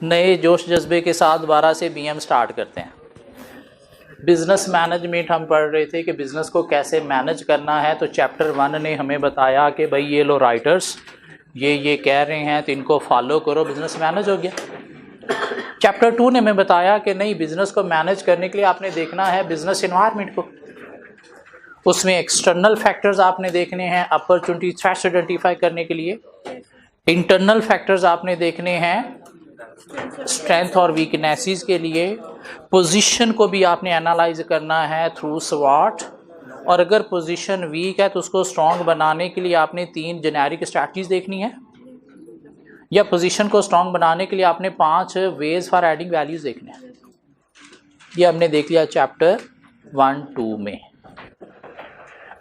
नए जोश जज्बे के साथ दोबारा से बीएम स्टार्ट करते हैं। बिजनेस मैनेजमेंट हम पढ़ रहे थे कि बिजनेस को कैसे मैनेज करना है। तो चैप्टर 1 ने हमें बताया कि भाई ये लो राइटर्स ये कह रहे हैं तो इनको फॉलो करो, बिजनेस मैनेज हो गया। चैप्टर 2 ने हमें बताया कि नहीं, बिजनेस को मैनेज करने के लिए आपने देखना है बिजनेस एनवायरनमेंट को। उसमें एक्सटर्नल फैक्टर्स आपने देखने हैं अपॉर्चुनिटी थ्रेट्स आइडेंटिफाई करने के लिए। इंटरनल फैक्टर्स आपने देखने हैं स्ट्रेंथ और वीकनेसेस के लिए। पोजीशन को भी आपने एनालाइज करना है थ्रू स्वॉट, और अगर पोजीशन वीक है तो उसको स्ट्रॉन्ग बनाने के लिए आपने 3 जेनेरिक स्ट्रैटेजीज देखनी है, या पोजीशन को स्ट्रॉन्ग बनाने के लिए आपने 5 वेज फॉर एडिंग वैल्यूज देखने हैं। ये हमने देख लिया चैप्टर 1-2 में।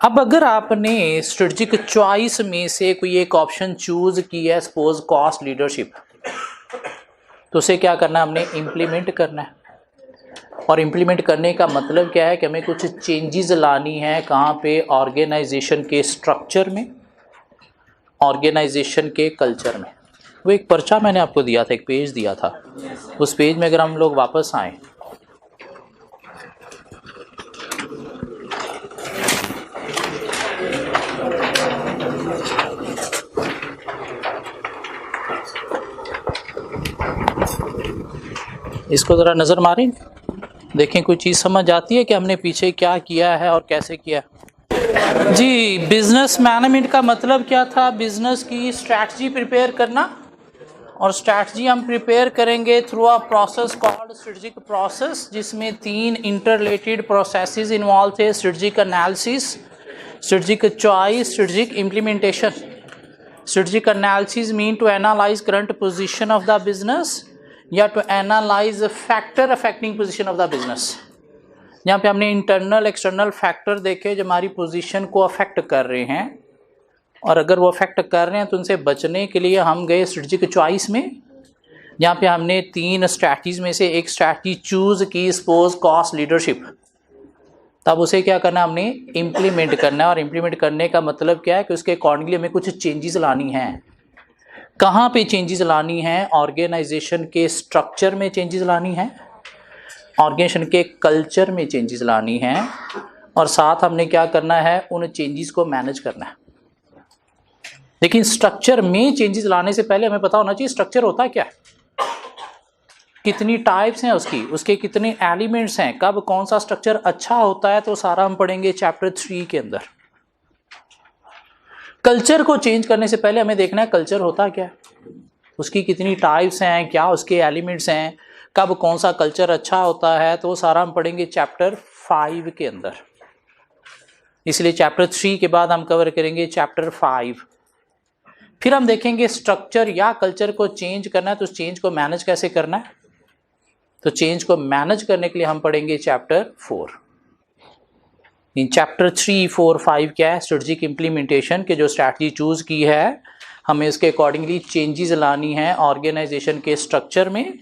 अब अगर आपने स्ट्रेटजिक चॉइस में से कोई एक ऑप्शन चूज किया है, सपोज कॉस्ट लीडरशिप, तो उसे क्या करना है, हमने इम्प्लीमेंट करना है। और इम्प्लीमेंट करने का मतलब क्या है कि हमें कुछ चेंजेस लानी है। कहाँ पे? ऑर्गेनाइजेशन के स्ट्रक्चर में, ऑर्गेनाइजेशन के कल्चर में। वो एक पर्चा मैंने आपको दिया था, एक पेज दिया था, उस पेज में अगर हम लोग वापस आए, इसको ज़रा नज़र मारें, देखें कोई चीज़ समझ आती है कि हमने पीछे क्या किया है और कैसे किया। जी, बिजनेस मैनेजमेंट का मतलब क्या था? बिजनेस की स्ट्रैटेजी प्रिपेयर करना, और स्ट्रैटेजी हम प्रिपेयर करेंगे through a process called strategic process, जिसमें 3 इंटररिलेटेड प्रोसेसेस इन्वॉल्व थे। Strategic analysis, strategic choice, strategic implementation. Strategic analysis mean to analyse current position of the business, या to analyse factor affecting position of the business. यहाँ पे हमने internal external factor देखे जो हमारी position को affect कर रहे हैं, और अगर वो अफेक्ट कर रहे हैं तो उनसे बचने के लिए हम गए स्ट्रेटजिक चॉइस में। यहाँ पे हमने 3 स्ट्रैटेजीज में से एक स्ट्रैटेजी चूज की, सपोज कॉस्ट लीडरशिप। तब उसे क्या करना, हमने इम्प्लीमेंट करना है। और इम्प्लीमेंट करने का मतलब क्या है कि उसके अकॉर्डिंगली हमें कुछ चेंजेस लानी हैं। कहाँ पे चेंजेस लानी है? ऑर्गेनाइजेशन के स्ट्रक्चर में चेंजेस लानी है, ऑर्गेनाइजेशन के कल्चर में चेंजेस लानी है, और साथ हमने क्या करना है, उन चेंजेस को मैनेज करना है। लेकिन स्ट्रक्चर में चेंजेस लाने से पहले हमें पता होना चाहिए स्ट्रक्चर होता क्या है, कितनी टाइप्स हैं उसकी, उसके कितने एलिमेंट्स हैं, कब कौन सा स्ट्रक्चर अच्छा होता है। तो सारा हम पढ़ेंगे चैप्टर 3 के अंदर। कल्चर को चेंज करने से पहले हमें देखना है कल्चर होता क्या है, उसकी कितनी टाइप्स हैं, क्या उसके एलिमेंट्स हैं, कब कौन सा कल्चर अच्छा होता है। तो वो सारा हम पढ़ेंगे चैप्टर 5 के अंदर। इसलिए चैप्टर 3 के बाद हम कवर करेंगे चैप्टर 5। फिर हम देखेंगे स्ट्रक्चर या कल्चर को चेंज करना है तो उस चेंज को मैनेज कैसे करना है। तो चेंज को मैनेज करने के लिए हम पढ़ेंगे चैप्टर 4। इन चैप्टर 3, 4, 5 क्या है? स्ट्रेटजिक इम्प्लीमेंटेशन के जो स्ट्रैटेजी चूज की है, हमें उसके अकॉर्डिंगली चेंजेस लानी है ऑर्गेनाइजेशन के स्ट्रक्चर में,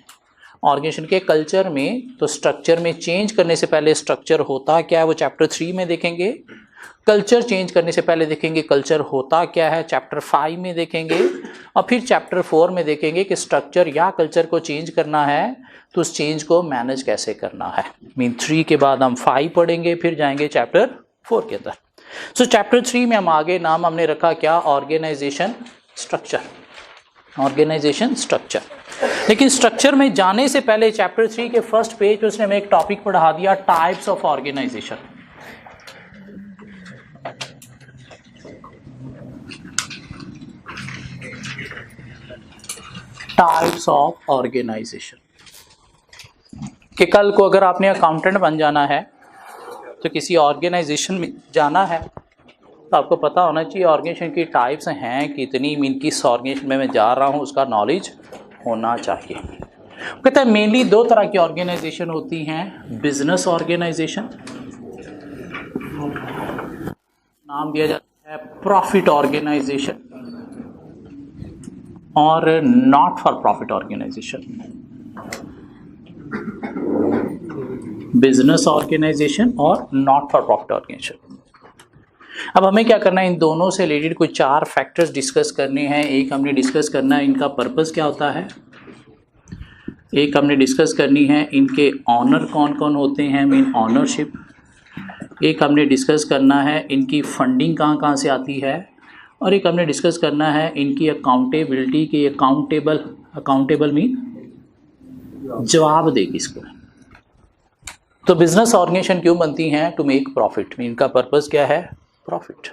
ऑर्गेनाइजेशन के कल्चर में। तो स्ट्रक्चर में चेंज करने से पहले स्ट्रक्चर होता क्या है, वो चैप्टर 3 में देखेंगे। कल्चर चेंज करने से पहले देखेंगे कल्चर होता क्या है, चैप्टर 5 में देखेंगे। और फिर चैप्टर 4 में देखेंगे कि स्ट्रक्चर या कल्चर को चेंज करना है तो उस चेंज को मैनेज कैसे करना है। मीन 3 के बाद हम 5 पढ़ेंगे, फिर जाएंगे चैप्टर 4 के अंदर। सो चैप्टर 3 में हम आगे नाम हमने रखा क्या? Organisation structure, organisation structure. लेकिन स्ट्रक्चर में जाने से पहले चैप्टर 3 के फर्स्ट पेज पे उसने हमें एक टॉपिक पढ़ा दिया, types of organisation. Types of organisation कि कल को अगर आपने अकाउंटेंट बन जाना है तो किसी ऑर्गेनाइजेशन में जाना है तो आपको पता होना चाहिए ऑर्गेनाइजेशन की टाइप्स हैं कितनी, मीन किस ऑर्गेनाइजेशन में मैं जा रहा हूँ उसका नॉलेज होना चाहिए। कहते हैं मेनली 2 तरह की ऑर्गेनाइजेशन होती हैं। बिजनेस ऑर्गेनाइजेशन, नाम दिया जाता है प्रॉफिट ऑर्गेनाइजेशन, और not for profit organisation. Business organisation और नॉट फॉर प्रॉफिट ऑर्गेनाइजेशन। अब हमें क्या करना है, इन दोनों से रिलेटेड कोई 4 फैक्टर्स डिस्कस करने हैं। एक हमने डिस्कस करना है इनका पर्पस क्या होता है, एक हमने डिस्कस करनी है इनके ऑनर कौन कौन होते हैं, मीन ऑनरशिप। एक हमने डिस्कस करना है इनकी फंडिंग कहाँ कहाँ से आती है, और एक हमने डिस्कस करना है इनकी अकाउंटेबिलिटी की। अकाउंटेबल मीन जवाब देगी इसको। तो बिजनेस ऑर्गेनाइजेशन क्यों बनती हैं? To make profit. इनका पर्पस क्या है? Profit.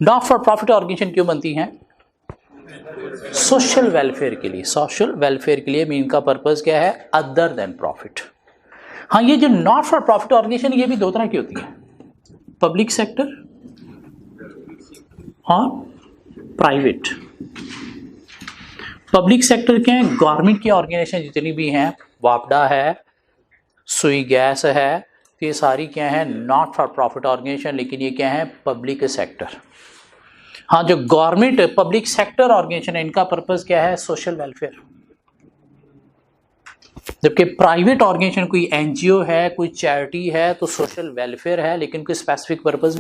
Not for profit organisation क्यों बनती हैं? सोशल वेलफेयर के लिए। सोशल वेलफेयर के लिए इनका पर्पस क्या है? Other than profit. हाँ, ये जो नॉट फॉर प्रॉफिट ऑर्गेनाइजेशन ये भी दो तरह की होती है, पब्लिक सेक्टर और प्राइवेट। पब्लिक सेक्टर क्या है? गवर्नमेंट की ऑर्गेनाइजेशन जितनी भी हैं, वापडा है, सुई गैस है, तो ये सारी क्या है? Not for profit organisation. लेकिन ये क्या है? Public sector. हाँ, जो गवर्नमेंट पब्लिक सेक्टर ऑर्गेनाइजेशन है इनका पर्पस क्या है? Social welfare. जबकि प्राइवेट ऑर्गेनाइजेशन कोई एनजीओ है, कोई चैरिटी है, तो सोशल वेलफेयर है, लेकिन कोई स्पेसिफिक पर्पस,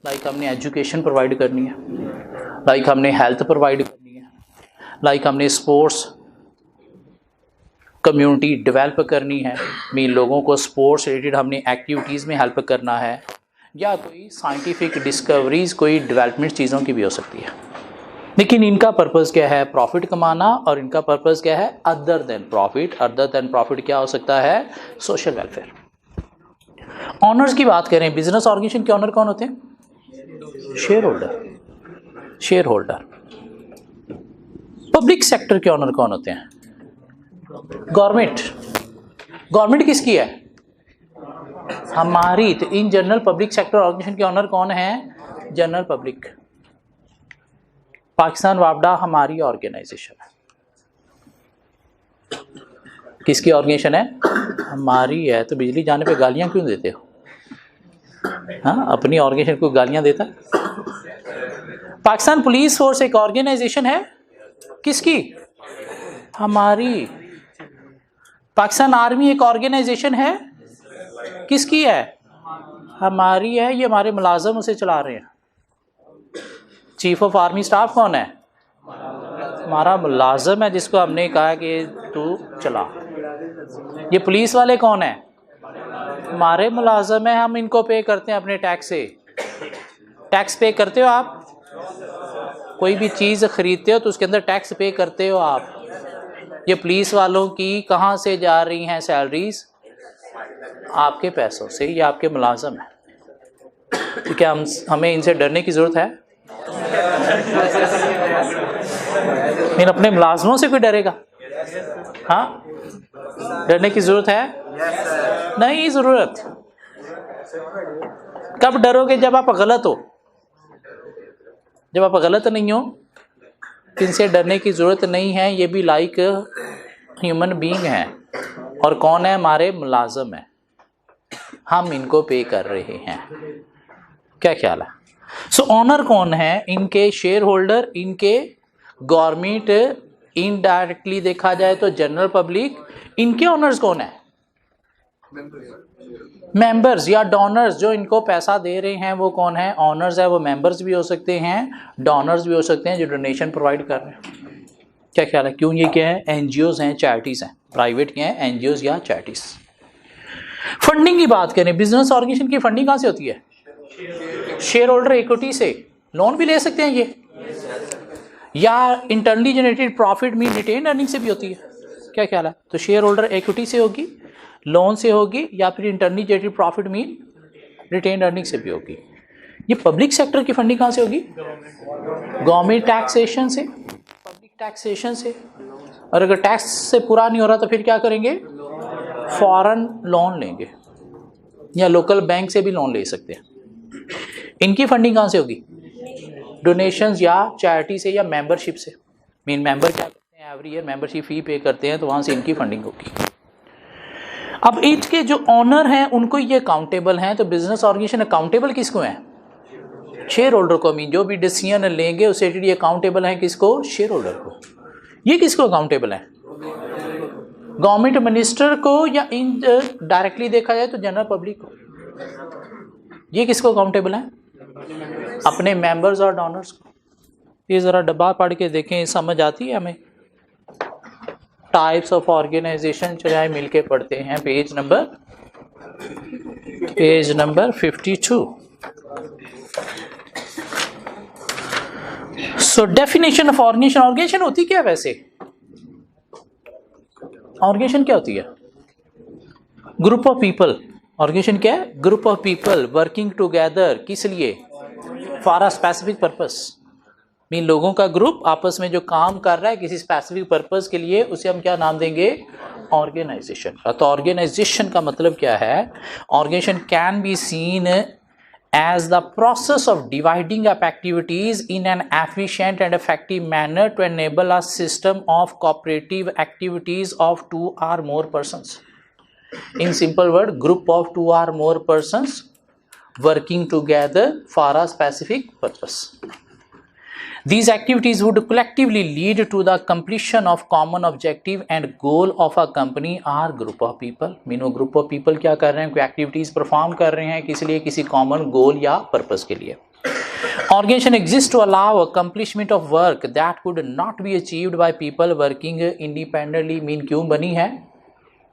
लाइक हमने एजुकेशन प्रोवाइड करनी है, लाइक हमने हेल्थ प्रोवाइड करनी है, लाइक हमने स्पोर्ट्स कम्युनिटी डेवलप करनी है, मीन लोगों को स्पोर्ट्स रिलेटेड हमने एक्टिविटीज़ में हेल्प करना है, या कोई साइंटिफिक डिस्कवरीज, कोई डेवलपमेंट चीज़ों की भी हो सकती है। लेकिन इनका पर्पस क्या है? प्रॉफिट कमाना। और इनका पर्पस क्या है? Other than profit. Other than profit क्या हो सकता है? Social welfare. ऑनर्स की बात करें, बिजनेस ऑर्गेनाइजेशन के ऑनर कौन होते हैं? Share holder. Share holder. Public sector के ऑनर कौन होते हैं? गवर्नमेंट। गवर्नमेंट किसकी है? हमारी। तो in general public sector organisation के ऑनर कौन है? General public. पाकिस्तान वापडा हमारी ऑर्गेनाइजेशन है। किसकी ऑर्गेनाइजेशन है? हमारी है। तो बिजली जाने पे गालियां क्यों देते हो? हाँ, अपनी ऑर्गेनाइजेशन को गालियां देता है? पाकिस्तान पुलिस फोर्स एक ऑर्गेनाइजेशन है, किसकी? हमारी। पाकिस्तान आर्मी एक ऑर्गेनाइजेशन है, किसकी है? हमारी है। ये हमारे मुलाजम उसे चला रहे हैं। चीफ ऑफ आर्मी स्टाफ कौन है? हमारा मुलाजम है, जिसको हमने कहा कि तू चला। ये पुलिस वाले कौन है? हमारे मुलाजम है, हम इनको पे करते हैं अपने टैक्स से। टैक्स पे करते हो आप? कोई भी चीज़ खरीदते हो तो उसके अंदर टैक्स पे करते हो आप। ये पुलिस वालों की कहाँ से जा रही हैं सैलरीज? आपके पैसों से। ये आपके मुलाजम है। तो क्या हमें इनसे डरने की ज़रूरत है? लेकिन अपने मुलाजमों से कोई डरेगा? हाँ, डरने की ज़रूरत है? नहीं ज़रूरत। कब डरोगे? जब आप गलत हो। जब आप गलत नहीं हो, इनसे डरने की ज़रूरत नहीं है। ये भी लाइक ह्यूमन बीइंग है। और कौन है? हमारे मुलाजम है, हम इनको पे कर रहे हैं। क्या ख्याल है? सो ऑनर कौन है? इनके शेयर होल्डर, इनके गवर्नमेंट, इनडायरेक्टली देखा जाए तो जनरल पब्लिक। इनके ऑनर्स कौन है? मेंबर्स या डोनर्स। जो इनको पैसा दे रहे हैं वो कौन है? ऑनर्स है। वो मेंबर्स भी हो सकते हैं, डोनर्स भी हो सकते हैं, जो डोनेशन प्रोवाइड कर रहे हैं। क्या ख्याल है? क्यों? ये क्या है? एनजीओज हैं, चैरिटीज़ हैं। प्राइवेट क्या है? एनजीओज या चैरिटीज़। फंडिंग की बात करें, बिजनेस ऑर्गेनाइजेशन की फंडिंग कहाँ से होती है? शेयर होल्डर इक्विटी से। लोन भी ले सकते हैं ये, या internally generated profit mean retain earning से भी होती है। क्या ख्याल है? तो शेयर होल्डर इक्विटी से होगी, लोन से होगी, या फिर internally generated profit mean retain earning से भी होगी। ये पब्लिक सेक्टर की फंडिंग कहाँ से होगी? गवर्नमेंट टैक्सेशन से, पब्लिक टैक्सेशन से। और अगर टैक्स से पूरा नहीं हो रहा तो फिर क्या करेंगे? फॉरेन लोन लेंगे, या लोकल बैंक से भी लोन ले सकते हैं। इनकी फंडिंग कहाँ से होगी? डोनेशंस या चैरिटी से, या मेंबरशिप से। मीन मेंबर क्या करते हैं? एवरी ईयर मेंबरशिप फी पे करते हैं, तो वहाँ से इनकी फंडिंग होगी। अब इनके जो ऑनर हैं उनको ये अकाउंटेबल हैं। तो बिजनेस ऑर्गेनाइजेशन अकाउंटेबल किसको है? शेयर होल्डर को। मीन जो भी डिसीजन लेंगे उसे ये अकाउंटेबल है किसको? शेयर होल्डर को। ये किसको अकाउंटेबल है? गवर्नमेंट मिनिस्टर को, या इन डायरेक्टली देखा जाए तो जनरल पब्लिक को। ये किसको अकाउंटेबल है? अपने मेंबर्स और डोनर्स को। ये ज़रा डब्बा पढ़ के देखें, समझ आती है हमें? टाइप्स ऑफ ऑर्गेनाइजेशन चलिए मिलके पढ़ते हैं, page number 52। So definition of organisation. Organisation होती क्या है वैसे? ऑर्गेनाइजेशन क्या होती है? Group of people. ऑर्गेनाइजेशन क्या है? Group of people working together, किस लिए? For a specific purpose. Mean लोगों का ग्रुप आपस में जो काम कर रहा है किसी स्पेसिफिक पर्पस के लिए, उसे हम क्या नाम देंगे? ऑर्गेनाइजेशन। तो ऑर्गेनाइजेशन का मतलब क्या है? Organisation can be seen as the process of dividing up activities in an efficient and effective manner to enable a system of cooperative activities of 2 or more persons. In simple word, group of 2 or more persons working together for a specific purpose. These activities would collectively lead to the completion of common objective and goal of a company or group of people. मीनो group of people क्या कर रहे हैं? कोई activities perform कर रहे हैं किस लिए? किसी कॉमन गोल या पर्पस के लिए। Organization exists to allow accomplishment of work that could not be achieved by people working independently. Mean क्यों बनी है?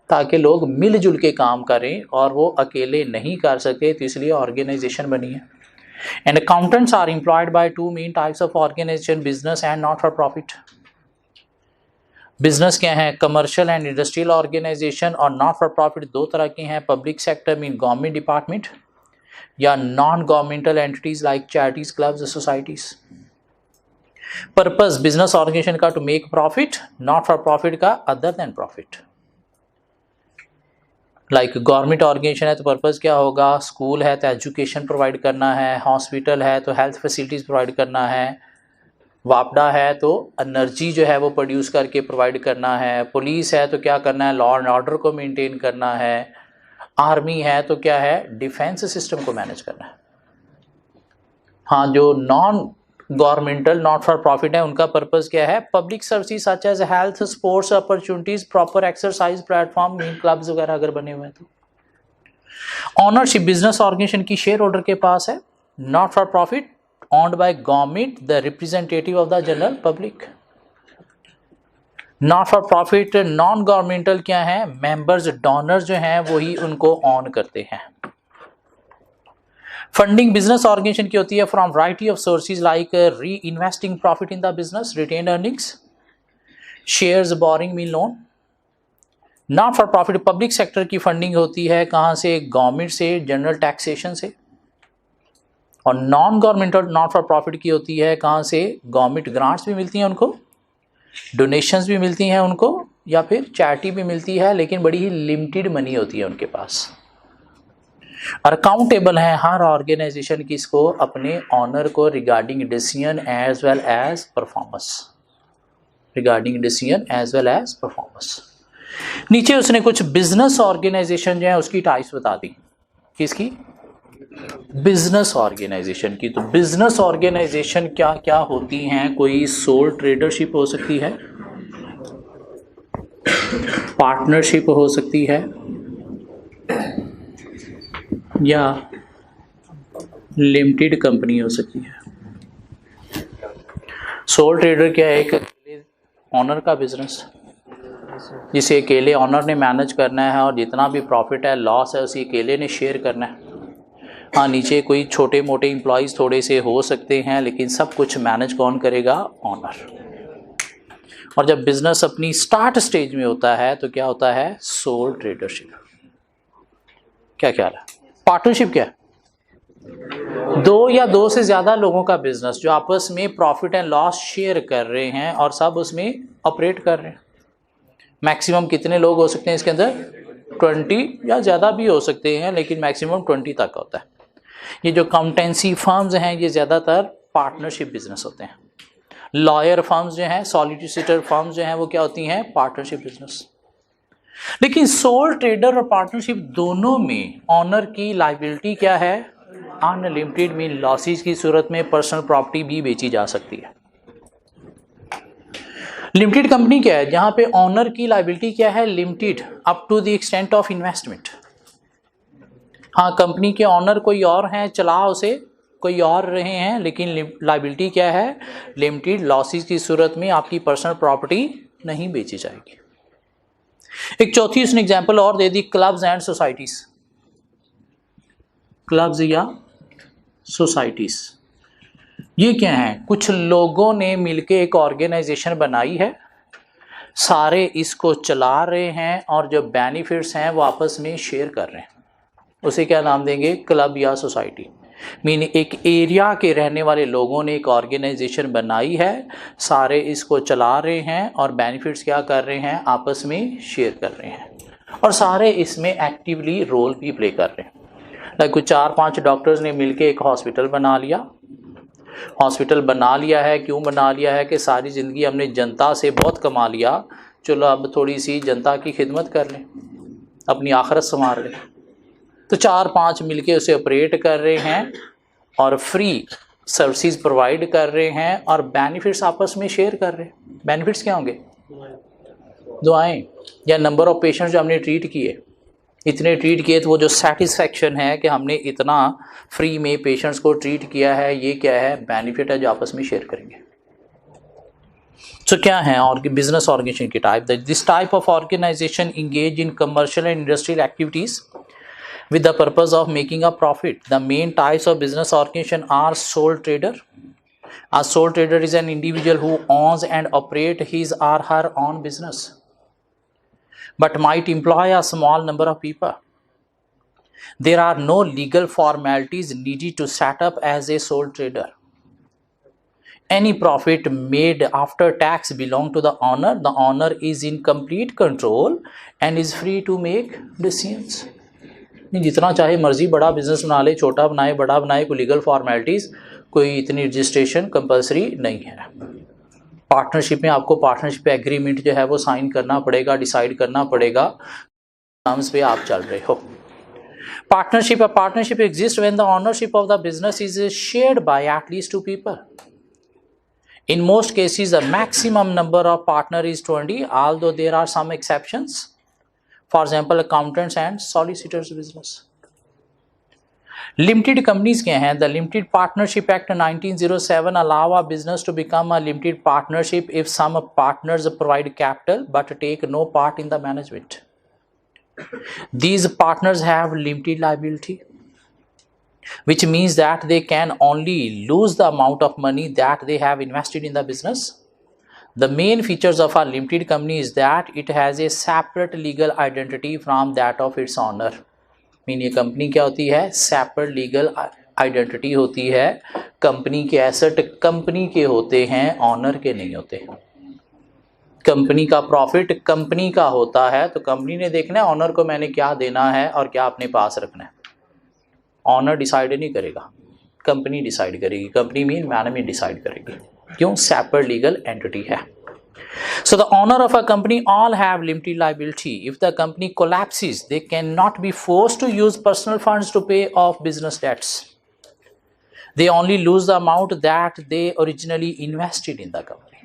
ताकि लोग मिलजुल के काम करें और वो अकेले नहीं कर सकते, तो इसलिए ऑर्गेनाइजेशन बनी है। And accountants are employed by 2 main types of organization, business and not for profit. Business क्या है? कमर्शियल एंड इंडस्ट्रियल ऑर्गेनाइजेशन, और नॉट फॉर प्रॉफिट दो तरह के हैं। Public sector mean government department, या non governmental entities like charities, clubs, societies. Purpose business organisation का to make profit, not for profit का other than profit. Like government organisation है तो पर्पस क्या होगा? स्कूल है तो एजुकेशन प्रोवाइड करना है, हॉस्पिटल है तो हेल्थ फैसिलिटीज़ प्रोवाइड करना है, वापडा है तो एनर्जी जो है वो प्रोड्यूस करके प्रोवाइड करना है, पुलिस है तो क्या करना है? लॉ एंड ऑर्डर को मेंटेन करना है, आर्मी है तो क्या है? डिफेंस सिस्टम को मैनेज करना है। हाँ, जो non governmental not for profit है उनका पर्पस क्या है? Public services such as health, sports opportunities, proper exercise platform, mean clubs वगैरह अगर बने हुए हैं तो। ऑनरशिप बिजनेस ऑर्गेनाइजेशन की शेयर होल्डर के पास है। Not for profit owned by government, the representative of the general public. Not for profit non governmental क्या है? मेंबर्स, डोनर्स जो हैं वही उनको ऑन करते हैं। फंडिंग बिजनेस ऑर्गेनाइजेशन की होती है from variety of sources like reinvesting profit in the business, retained earnings, shares, borrowing mean loan. Not for profit public sector की फंडिंग होती है कहाँ से? गवर्नमेंट से, जनरल टैक्सेशन से। और non governmental not for profit की होती है कहाँ से? गवर्नमेंट ग्रांट्स भी मिलती हैं उनको, डोनेशंस भी मिलती हैं उनको, या फिर चैरिटी भी मिलती है, लेकिन बड़ी ही लिमिटेड मनी होती है उनके पास। और अकाउंटेबल है हर ऑर्गेनाइजेशन किसको? अपने ऑनर को regarding decision as well as performance, regarding decision as well as performance. नीचे उसने कुछ बिजनेस ऑर्गेनाइजेशन जो है उसकी टाइप्स बता दी। किसकी? बिजनेस ऑर्गेनाइजेशन की। तो बिजनेस ऑर्गेनाइजेशन क्या क्या होती हैं? कोई सोल ट्रेडरशिप हो सकती है, पार्टनरशिप हो सकती है, या लिमिटेड कंपनी हो सकती है। सोल ट्रेडर क्या है? एक ऑनर का बिजनेस जिसे अकेले ऑनर ने मैनेज करना है और जितना भी प्रॉफिट है लॉस है उसी अकेले ने शेयर करना है। हाँ, नीचे कोई छोटे मोटे एम्प्लॉयज़ थोड़े से हो सकते हैं, लेकिन सब कुछ मैनेज कौन करेगा? ऑनर। और जब बिजनेस अपनी स्टार्ट स्टेज में होता है तो क्या होता है? Soul tradership. क्या ख्याल है? पार्टनरशिप क्या है? दो या दो से ज़्यादा लोगों का बिजनेस जो आपस में प्रॉफिट एंड लॉस शेयर कर रहे हैं और सब उसमें ऑपरेट कर रहे हैं। मैक्सिमम कितने लोग हो सकते हैं इसके अंदर? 20 या ज़्यादा भी हो सकते हैं, लेकिन मैक्सिमम 20 तक होता है। ये जो अकाउंटेंसी फर्म्स हैं ये ज़्यादातर पार्टनरशिप बिजनेस होते हैं। लॉयर फर्म्स जो हैं, सॉलिसिटर फर्म्स जो हैं वो क्या होती हैं? Partnership business. लेकिन सोल ट्रेडर और पार्टनरशिप दोनों में ऑनर की लायबिलिटी क्या है? अनलिमिटेड मीन लॉसेस की सूरत में पर्सनल प्रॉपर्टी भी बेची जा सकती है। लिमिटेड कंपनी क्या है? जहां पे ऑनर की लायबिलिटी क्या है? Limited up to the extent of investment. हाँ, कंपनी के ऑनर कोई और हैं, चला उसे कोई और रहे हैं, लेकिन लायबिलिटी क्या है? लिमिटेड। लॉसेस की सूरत में आपकी पर्सनल प्रॉपर्टी नहीं बेची जाएगी। एक चौथी उसने एग्जाम्पल और दे दी, क्लब्स एंड सोसाइटीज। क्लब्स या सोसाइटीज ये क्या है? कुछ लोगों ने मिलके एक ऑर्गेनाइजेशन बनाई है, सारे इसको चला रहे हैं और जो बेनिफिट्स हैं वो आपस में शेयर कर रहे हैं, उसे क्या नाम देंगे? क्लब या सोसाइटी। मीनिंग एक एरिया के रहने वाले लोगों ने एक ऑर्गेनाइजेशन बनाई है, सारे इसको चला रहे हैं और बेनिफिट्स क्या कर रहे हैं? आपस में शेयर कर रहे हैं और सारे इसमें एक्टिवली रोल भी प्ले कर रहे हैं। लाइक कुछ 4-5 डॉक्टर्स ने मिलके एक हॉस्पिटल बना लिया। हॉस्पिटल बना लिया है, क्यों बना लिया है? कि सारी ज़िंदगी हमने जनता से बहुत कमा लिया, चलो अब थोड़ी सी जनता की खिदमत कर लें, अपनी आखिरत संवार लें। तो 4-5 मिलके उसे ऑपरेट कर रहे हैं और फ्री सर्विसेज प्रोवाइड कर रहे हैं और बेनिफिट्स आपस में शेयर कर रहे हैं। बेनिफिट्स क्या होंगे? दुआएं या नंबर ऑफ पेशेंट्स जो हमने ट्रीट किए, इतने ट्रीट किए तो वो जो सेटिस्फैक्शन है कि हमने इतना फ्री में पेशेंट्स को ट्रीट किया है, ये क्या है? बेनिफिट है जो आपस में शेयर करेंगे। तो क्या है और बिजनेस ऑर्गेनाइजेशन की type? This type of organisation engage in commercial and industrial activities with the purpose of making a profit. The main types of business organization are sole trader. A sole trader is an individual who owns and operates his or her own business, but might employ a small number of people. There are no legal formalities needed to set up as a sole trader. Any profit made after tax belongs to the owner. The owner is in complete control and is free to make decisions. नहीं, जितना चाहे मर्जी बड़ा business बना ले, छोटा बनाए, बड़ा बनाए, कोई लीगल फॉर्मेलिटीज़, कोई इतनी रजिस्ट्रेशन कंपलसरी नहीं है। पार्टनरशिप में आपको पार्टनरशिप एग्रीमेंट जो है वो साइन करना पड़ेगा, डिसाइड करना पड़ेगा, टर्म्स पे आप चल रहे हो। Partnership exist when the ownership of the business is shared by at least 2 people. In most cases, the maximum number of partners is 20, although there are some exceptions. For example, accountants and solicitors business. Limited companies क्या हैं? The Limited Partnership Act 1907 allow a business to become a limited partnership if some partners provide capital but take no part in the management. These partners have limited liability, which means that they can only lose the amount of money that they have invested in the business. The main features of a limited company is that it has a separate legal identity from that of its owner. Mean ये company क्या होती है? Separate legal identity होती है। Company के asset company के होते हैं, ऑनर के नहीं होते। कंपनी का प्रॉफिट कंपनी का होता है, तो कंपनी ने देखना है ऑनर को मैंने क्या देना है और क्या अपने पास रखना है। ऑनर डिसाइड नहीं करेगा, कंपनी डिसाइड करेगी। कंपनी मीन मैनेजमेंट डिसाइड करेगी। क्यों? सेपरेट लीगल एंटिटी है। So the owner of a company all have limited liability. If the company collapses, they cannot be forced to use personal funds to pay off business debts. They only lose the amount that they originally invested in the company.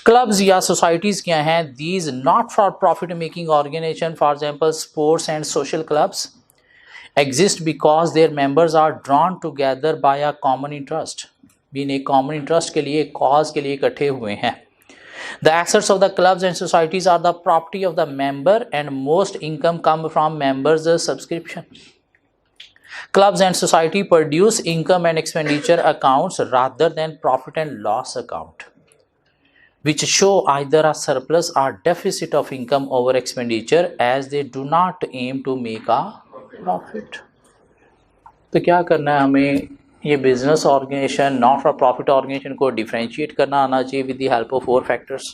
Clubs या societies क्या हैं? These not for profit making organization, for example sports and social clubs, exist because their members are drawn together by a common interest. Been एक common interest के लिए, एक cause के लिए इकट्ठे हुए हैं। The assets of the clubs and societies are the property of the member and most income come from members' subscription. Clubs and society produce income and expenditure accounts rather than profit and loss account, which show either a surplus or deficit of income over expenditure as they do not aim to make a profit. तो क्या करना है हमें? ये business organization, not for profit organization को differentiate करना आना चाहिए with the help of 4 factors.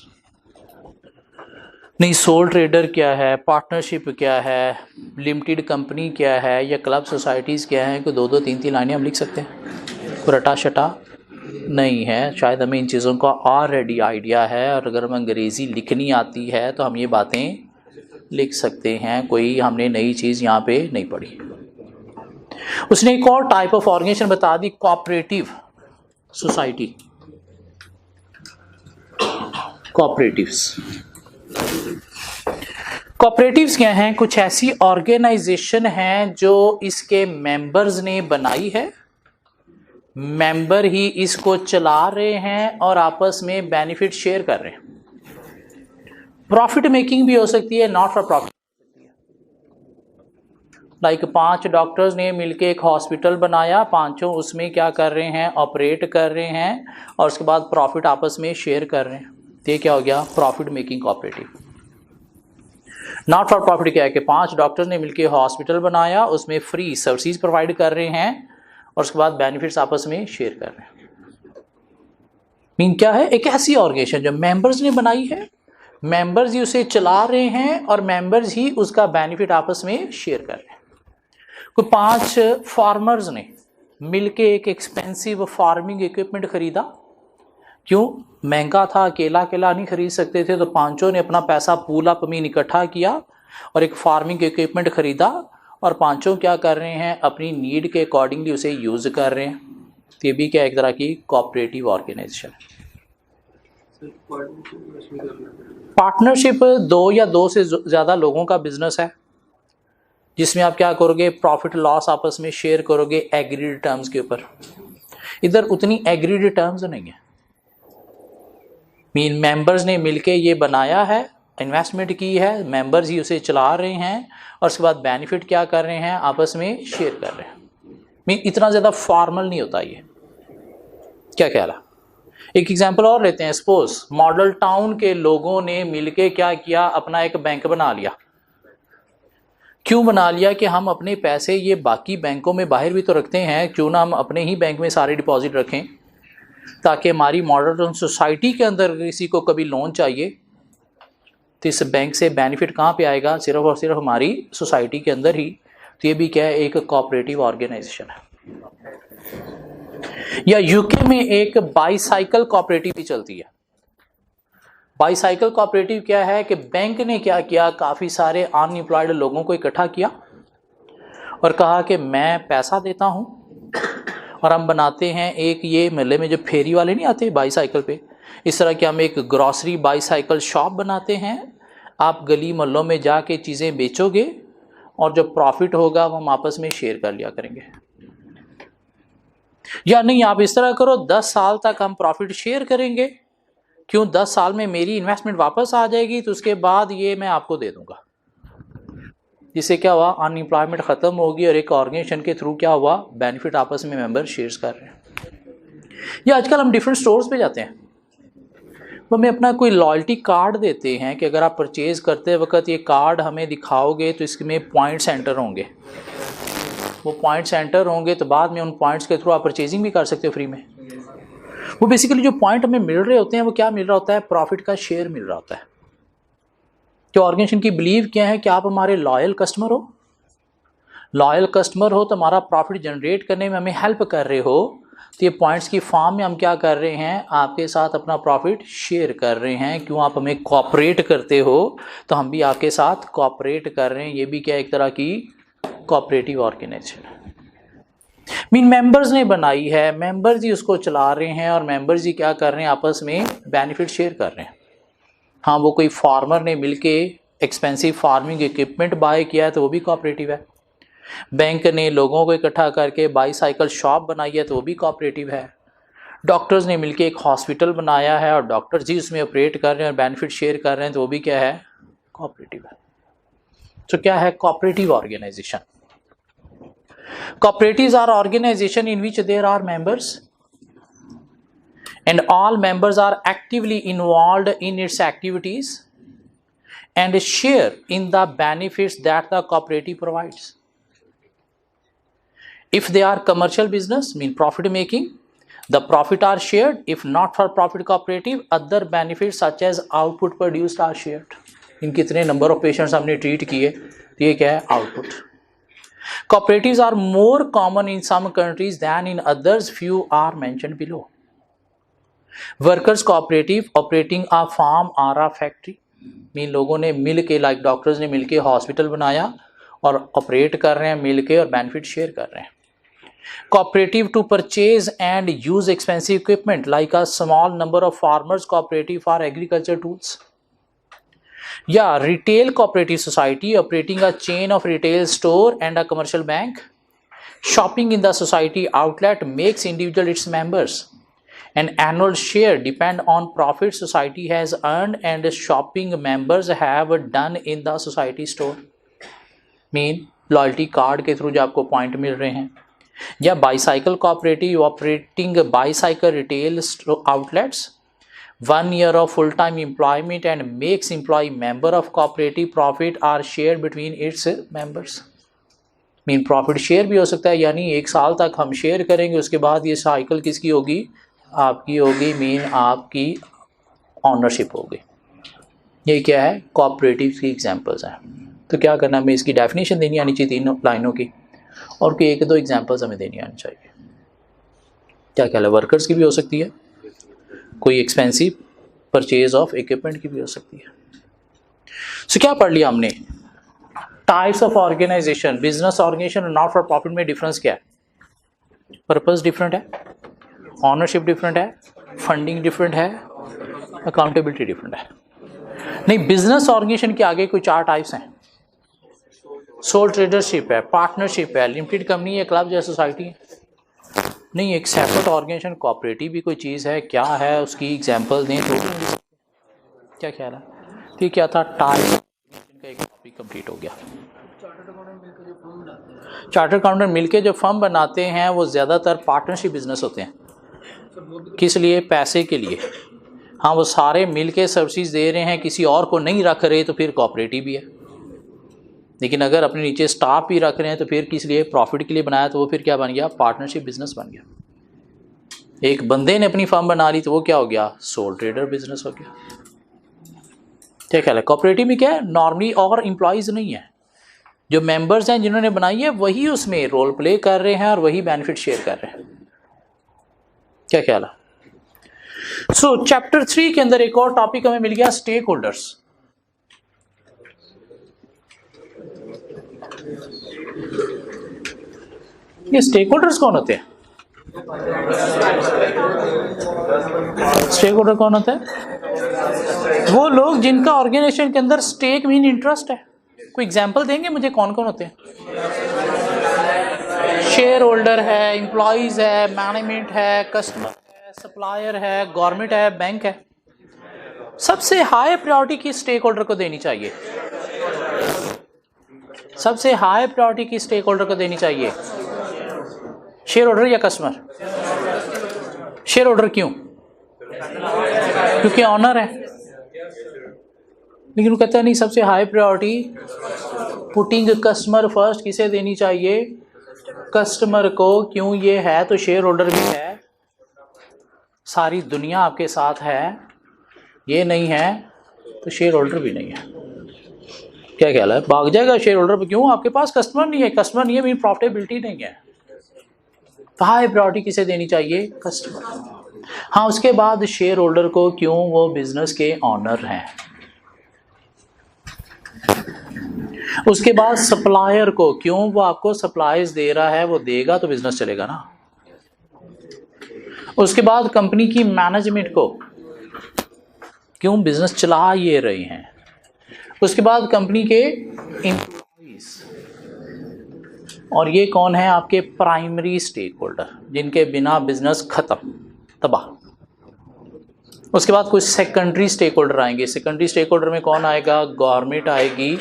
नहीं, सोल ट्रेडर क्या है, पार्टनरशिप क्या है, लिमिटेड कंपनी क्या है या क्लब सोसाइटीज़ क्या है, कोई 2-2 3-3 लाइनें हम लिख सकते हैं। कोई रटा शटा नहीं है। शायद हमें इन चीज़ों का ऑलरेडी आइडिया है और अगर हमें अंग्रेज़ी लिखनी आती है तो हम ये बातें लिख सकते हैं। कोई हमने नई चीज़ यहाँ पे नहीं पढ़ी। उसने एक और टाइप ऑफ ऑर्गेनाइजेशन बता दी, कोऑपरेटिव सोसाइटी। कोऑपरेटिव्स क्या हैं? कुछ ऐसी ऑर्गेनाइजेशन हैं जो इसके मेंबर्स ने बनाई है, मेंबर ही इसको चला रहे हैं और आपस में बेनिफिट शेयर कर रहे हैं। प्रॉफिट मेकिंग भी हो सकती है, not for profit. Like 5 doctors ने मिलके एक हॉस्पिटल बनाया, पांचों उसमें क्या कर रहे हैं, ऑपरेट कर रहे हैं और उसके बाद प्रॉफिट आपस में शेयर कर रहे हैं, तो ये क्या हो गया, profit making cooperative. Not for profit क्या है कि 5 डॉक्टर्स ने मिलके हॉस्पिटल बनाया, उसमें फ्री सर्विसेज प्रोवाइड कर रहे हैं और उसके बाद बेनिफिट्स आपस में शेयर कर रहे हैं। मीन क्या है, एक ऐसी ऑर्गेनाइजेशन जो मेंबर्स ने बनाई है, मेंबर्स ही उसे चला रहे हैं और मेंबर्स ही उसका बेनिफिट आपस में शेयर कर रहे हैं। कोई 5 फार्मर्स ने मिलके एक एक्सपेंसिव फार्मिंग इक्विपमेंट खरीदा, क्यों, महंगा था, अकेला अकेला नहीं खरीद सकते थे, तो पांचों ने अपना पैसा पूल अप में इकट्ठा किया और एक फार्मिंग इक्विपमेंट खरीदा और पांचों क्या कर रहे हैं, अपनी नीड के अकॉर्डिंगली उसे यूज कर रहे हैं। तो ये भी क्या एक तरह की कोऑपरेटिव ऑर्गेनाइजेशन है। पार्टनरशिप 2 या 2 से ज़्यादा लोगों का बिजनेस है, जिसमें आप क्या करोगे, प्रॉफिट लॉस आपस में शेयर करोगे एग्रीड टर्म्स के ऊपर। इधर उतनी एग्रीड टर्म्स नहीं है, मीन मेंबर्स ने मिलके ये बनाया है, इन्वेस्टमेंट की है, मेंबर्स ही उसे चला रहे हैं और उसके बाद बेनिफिट क्या कर रहे हैं, आपस में शेयर कर रहे हैं। मीन इतना ज़्यादा फॉर्मल नहीं होता ये। क्या ख्याल है? एक एग्जांपल और लेते हैं। सपोज मॉडल टाउन के लोगों ने मिलके क्या किया, अपना एक बैंक बना लिया। क्यों बना लिया कि हम अपने पैसे ये बाकी बैंकों में बाहर भी तो रखते हैं, क्यों ना हम अपने ही बैंक में सारे डिपॉजिट रखें, ताकि हमारी मॉडल टाउन सोसाइटी के अंदर किसी को कभी लोन चाहिए तो इस बैंक से बेनिफिट कहाँ पे आएगा, सिर्फ और सिर्फ हमारी सोसाइटी के अंदर ही। तो ये भी क्या है, एक कोऑपरेटिव ऑर्गेनाइजेशन है। या यूके में एक बाईसाइकिल कोऑपरेटिव भी चलती है। बाईसाइकिल कोऑपरेटिव क्या है कि बैंक ने क्या किया, काफ़ी सारे अनएम्प्लॉयड लोगों को इकट्ठा किया और कहा कि मैं पैसा देता हूं और हम बनाते हैं एक, ये मेले में जो फेरी वाले नहीं आते बाईसाइकिल पे, इस तरह के हम एक ग्रॉसरी बाईसाइकिल शॉप बनाते हैं। आप गली मोहल्लों में जाके चीज़ें बेचोगे और जो प्रॉफिट होगा वो हम आपस में शेयर कर लिया करेंगे। या नहीं, आप इस तरह करो, 10 साल तक हम प्रॉफिट शेयर करेंगे, क्यों, 10 साल में मेरी इन्वेस्टमेंट वापस आ जाएगी तो उसके बाद ये मैं आपको दे दूंगा। जिससे क्या हुआ, अनएम्प्लॉयमेंट खत्म होगी और एक ऑर्गेनाइजेशन के थ्रू क्या हुआ, बेनिफिट आपस में मेंबर शेयर्स कर रहे हैं। या आजकल हम डिफरेंट स्टोर्स पे जाते हैं, वो हमें अपना कोई लॉयल्टी कार्ड देते हैं कि अगर आप परचेज करते वक्त ये कार्ड हमें दिखाओगे तो इसमें पॉइंट सेंटर होंगे। वो पॉइंट सेंटर होंगे तो बाद में उन पॉइंट्स के थ्रू आप परचेजिंग भी कर सकते हो फ्री में। वो बेसिकली जो पॉइंट हमें मिल रहे होते हैं वो क्या मिल रहा होता है, प्रॉफिट का शेयर मिल रहा होता है। तो ऑर्गेनाइजेशन की बिलीव क्या है कि आप हमारे लॉयल कस्टमर हो, लॉयल कस्टमर हो तो हमारा प्रॉफिट जनरेट करने में हमें हेल्प कर रहे हो, तो ये पॉइंट्स की फॉर्म में हम क्या कर रहे हैं, आपके साथ अपना प्रॉफिट शेयर कर रहे हैं। क्यों, आप हमें कोऑपरेट करते हो तो हम भी आपके साथ कोऑपरेट कर रहे हैं। ये भी क्या एक तरह की कोऑपरेटिव ऑर्गेनाइजेशन है। मीन मेंबर्स ने बनाई है, मेंबर्स ही उसको चला रहे हैं और मेंबर्स ही क्या कर रहे हैं, आपस में बेनिफिट शेयर कर रहे हैं। हाँ, वो कोई फार्मर ने मिलके एक्सपेंसिव फार्मिंग इक्विपमेंट बाय किया है तो वो भी कोऑपरेटिव है। बैंक ने लोगों को इकट्ठा करके बाईसाइकिल शॉप बनाई है तो वो भी कोऑपरेटिव है। डॉक्टर्स ने मिलके एक हॉस्पिटल बनाया है और डॉक्टर्स जी उसमें ऑपरेट कर रहे हैं और बेनिफिट शेयर कर रहे हैं तो वो भी क्या है, कोऑपरेटिव है। तो क्या है cooperative organization? Cooperatives are organization in which there are members and all members are actively involved in its activities and share in the benefits that the cooperative provides. If they are commercial business, mean profit making, the profit are shared. If not for profit cooperative, other benefits such as output produced are shared. इन कितने number of patients हमने treat किए, तो ये क्या है, output. Cooperatives are more common in some countries than in others. Few are mentioned below. Workers cooperative operating a farm or a factory. Mean लोगों ने मिल के, लाइक डॉक्टर्स ने मिल के हॉस्पिटल बनाया और ऑपरेट कर रहे हैं मिल के और बेनिफिट शेयर कर रहे हैं। Cooperative to purchase and use expensive equipment like a small number of farmers cooperative for agriculture tools. Yeah, retail cooperative society operating a chain of retail store and a commercial bank. Shopping in the society outlet makes individual its members. An annual share depend on profit society has earned and shopping members have done in the society store. Mean loyalty card के through जो आपको point मिल रहे हैं, या bicycle cooperative operating bicycle retail outlets, 1 year of full-time employment and makes employee member of cooperative, profit are shared between its members. Mean profit share भी हो सकता है, यानी 1 साल तक हम शेयर करेंगे, उसके बाद ये साइकिल किसकी होगी, आपकी होगी, मीन आपकी ऑनरशिप होगी। ये क्या है, कोऑपरेटिव की एग्जांपल्स हैं। तो क्या करना, हमें इसकी डेफिनेशन देनी आनी चाहिए 3 लाइनों की, और कोई 1-2 एग्जांपल्स हमें देनी आनी चाहिए। क्या ख्याल है, वर्कर्स की भी हो सकती है, कोई एक्सपेंसिव परचेज ऑफ इक्विपमेंट की भी हो सकती है। सो क्या पढ़ लिया हमने, types of organization. Business organisation और नॉट फॉर प्रॉफिट में डिफरेंस क्या है, पर्पस डिफरेंट है, ऑनरशिप डिफरेंट है, फंडिंग डिफरेंट है, अकाउंटेबिलिटी डिफरेंट है। नहीं, बिजनेस ऑर्गेनाइजेशन के आगे कोई 4 टाइप्स हैं, सोल ट्रेडरशिप है, पार्टनरशिप है, लिमिटेड कंपनी है, क्लब या सोसाइटी है। नहीं, एक सेपरेट ऑर्गेनाइजेशन कोऑपरेटिव भी कोई चीज़ है, क्या है उसकी एग्जांपल दें तो क्या ख्याल है। तो ये क्या था, टाइप्स का एक टॉपिक कंप्लीट हो गया। चार्टर्ड अकाउंटेंट मिलके जो फर्म बनाते हैं वो ज़्यादातर पार्टनरशिप बिजनेस होते हैं। किस लिए, पैसे के लिए। हाँ, वो सारे मिलके सर्विसेज दे रहे हैं, किसी और को नहीं रख रहे, तो फिर कोऑपरेटिव भी है। लेकिन अगर अपने नीचे स्टाफ भी रख रहे हैं तो फिर किस लिए, प्रॉफिट के लिए बनाया, तो वो फिर क्या बन गया, पार्टनरशिप बिजनेस बन गया। एक बंदे ने अपनी फर्म बना ली तो वो क्या हो गया, सोल ट्रेडर बिजनेस हो गया। क्या ख्याल है, कोऑपरेटिव में क्या है, नॉर्मली और एम्प्लॉयज़ नहीं है, जो मेंबर्स हैं जिन्होंने बनाई है वही उसमें रोल प्ले कर रहे हैं और वही बेनिफिट शेयर कर रहे हैं। क्या ख्याल है। सो चैप्टर 3 के अंदर एक और टॉपिक हमें मिल गया, स्टेक होल्डर्स। ये स्टेक होल्डर्स कौन होते हैं, स्टेक होल्डर कौन होता है, वो लोग जिनका ऑर्गेनाइजेशन के अंदर स्टेक मीन इंटरेस्ट है। कोई एग्जांपल देंगे मुझे, कौन कौन होते हैं। शेयर होल्डर है, एम्प्लॉयज है, मैनेजमेंट है, कस्टमर है, सप्लायर है, गवर्नमेंट है, बैंक है। सबसे हाई प्रायोरिटी किस स्टेक होल्डर को देनी चाहिए, सबसे हाई प्रायोरिटी किस स्टेक होल्डर को देनी चाहिए, शेयर होल्डर या कस्टमर। शेयर होल्डर क्यों, क्योंकि ऑनर है। लेकिन वो कहता है नहीं, सबसे high priority putting customer first किसे देनी चाहिए, कस्टमर को। क्यों, ये है तो शेयर होल्डर भी है, सारी दुनिया आपके साथ है, ये नहीं है तो शेयर होल्डर भी नहीं है। क्या ख्याल है, भाग जाएगा शेयर होल्डर पे, क्यों, आपके पास कस्टमर नहीं है, कस्टमर नहीं है मीन प्रॉफिटेबिलिटी नहीं है। तो हाई प्रायोरिटी किसे देनी चाहिए, कस्टमर। हाँ, उसके बाद शेयर होल्डर को, क्यों, वो बिजनेस के ऑनर हैं। उसके बाद सप्लायर को, क्यों, वो आपको सप्लाईज दे रहा है, वो देगा तो बिजनेस चलेगा ना। उसके बाद कंपनी की मैनेजमेंट को, क्यों, बिजनेस चला ये रहे हैं। उसके बाद कंपनी के एम्प्लॉइज, और ये कौन है, आपके प्राइमरी स्टेक होल्डर, जिनके बिना बिजनेस खत्म, तबाह। उसके बाद कुछ सेकेंडरी स्टेक होल्डर आएंगे। सेकेंडरी स्टेक होल्डर में कौन आएगा, गवर्नमेंट आएगी,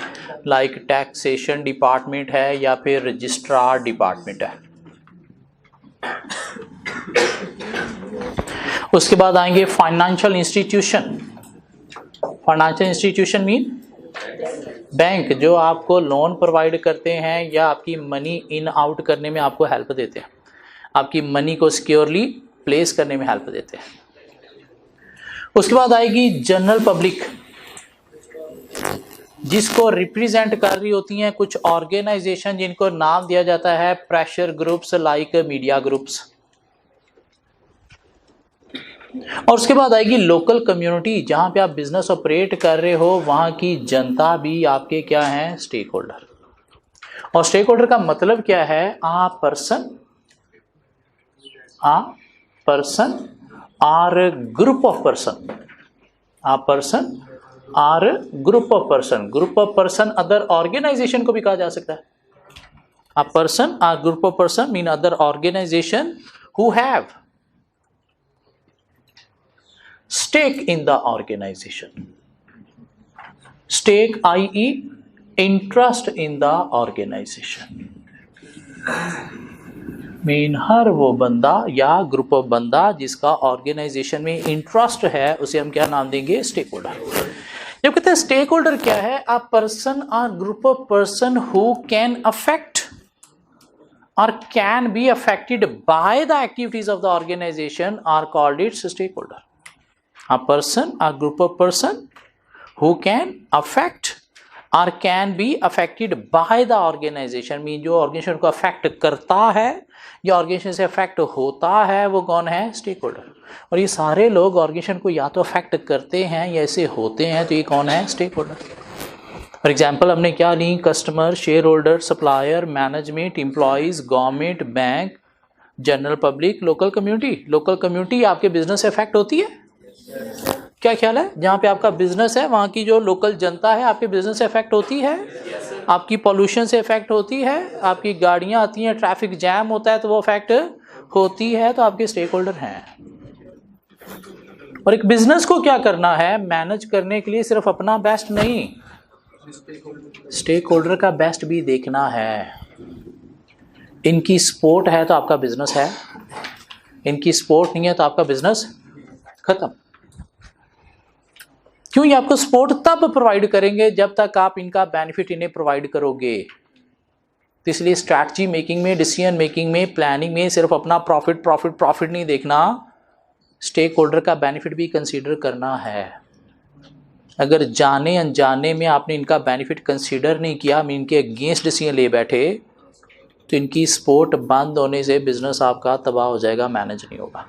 लाइक टैक्सेशन डिपार्टमेंट है या फिर रजिस्ट्रार डिपार्टमेंट है। उसके बाद आएंगे financial institution. Financial institution mean bank, जो आपको लोन प्रोवाइड करते हैं या आपकी मनी इन आउट करने में आपको हेल्प देते हैं, आपकी मनी को सिक्योरली प्लेस करने में हेल्प देते हैं। उसके बाद आएगी जनरल पब्लिक, जिसको रिप्रेजेंट कर रही होती हैं कुछ ऑर्गेनाइजेशन जिनको नाम दिया जाता है pressure groups, like media groups. और उसके बाद आएगी लोकल कम्युनिटी, जहां पे आप बिजनेस ऑपरेट कर रहे हो, वहां की जनता भी आपके क्या है, स्टेक होल्डर। और स्टेक होल्डर का मतलब क्या है, a person or group of person, a person or group of person. Group of person other organisation को भी कहा जा सकता है। A person or group of person mean other organisation who have stake in the organisation, stake i.e. Interest in the organisation. Mean हर वो बंदा या ग्रुप ऑफ बंदा जिसका ऑर्गेनाइजेशन में इंटरेस्ट है उसे हम क्या नाम देंगे? Stakeholder. जब कहते हैं स्टेक होल्डर क्या है? A person or group of person who can affect or can be affected by the activities of the organization are called its stakeholder. A person, a group of person who can affect or can be affected by the organization, mean जो organization को affect करता है या organization से affect होता है वो कौन है? stakeholder। और ये सारे लोग organization को या तो affect करते हैं या ऐसे होते हैं, तो ये कौन है? stakeholder। फॉर एग्जाम्पल हमने क्या ली? Customer, shareholder, supplier, management, employees, government, bank, general public, local community. Local community आपके बिजनेस से अफेक्ट होती है? क्या ख्याल है? जहाँ पे आपका बिजनेस है वहाँ की जो लोकल जनता है आपके बिजनेस से अफेक्ट होती है? आपकी पॉल्यूशन से अफेक्ट होती है? आपकी गाड़ियाँ आती हैं, ट्रैफिक जैम होता है तो वो अफेक्ट होती है, तो आपके स्टेक होल्डर हैं। और एक बिजनेस को क्या करना है? मैनेज करने के लिए सिर्फ अपना बेस्ट नहीं, स्टेक होल्डर का बेस्ट भी देखना है। इनकी सपोर्ट है तो आपका बिजनेस है, इनकी सपोर्ट नहीं है तो आपका बिजनेस खत्म। क्यों? ये आपको सपोर्ट तब प्रोवाइड करेंगे जब तक आप इनका बेनिफिट इन्हें प्रोवाइड करोगे। तो इसलिए स्ट्रैटेजी मेकिंग में, डिसीजन मेकिंग में, प्लानिंग में सिर्फ अपना प्रॉफिट नहीं देखना, स्टेक होल्डर का बेनिफिट भी कंसीडर करना है। अगर जाने अनजाने में आपने इनका बेनिफिट कंसीडर नहीं किया, इनके अगेंस्ट डिसीजन ले बैठे, तो इनकी सपोर्ट बंद होने से बिजनेस आपका तबाह हो जाएगा, मैनेज नहीं होगा।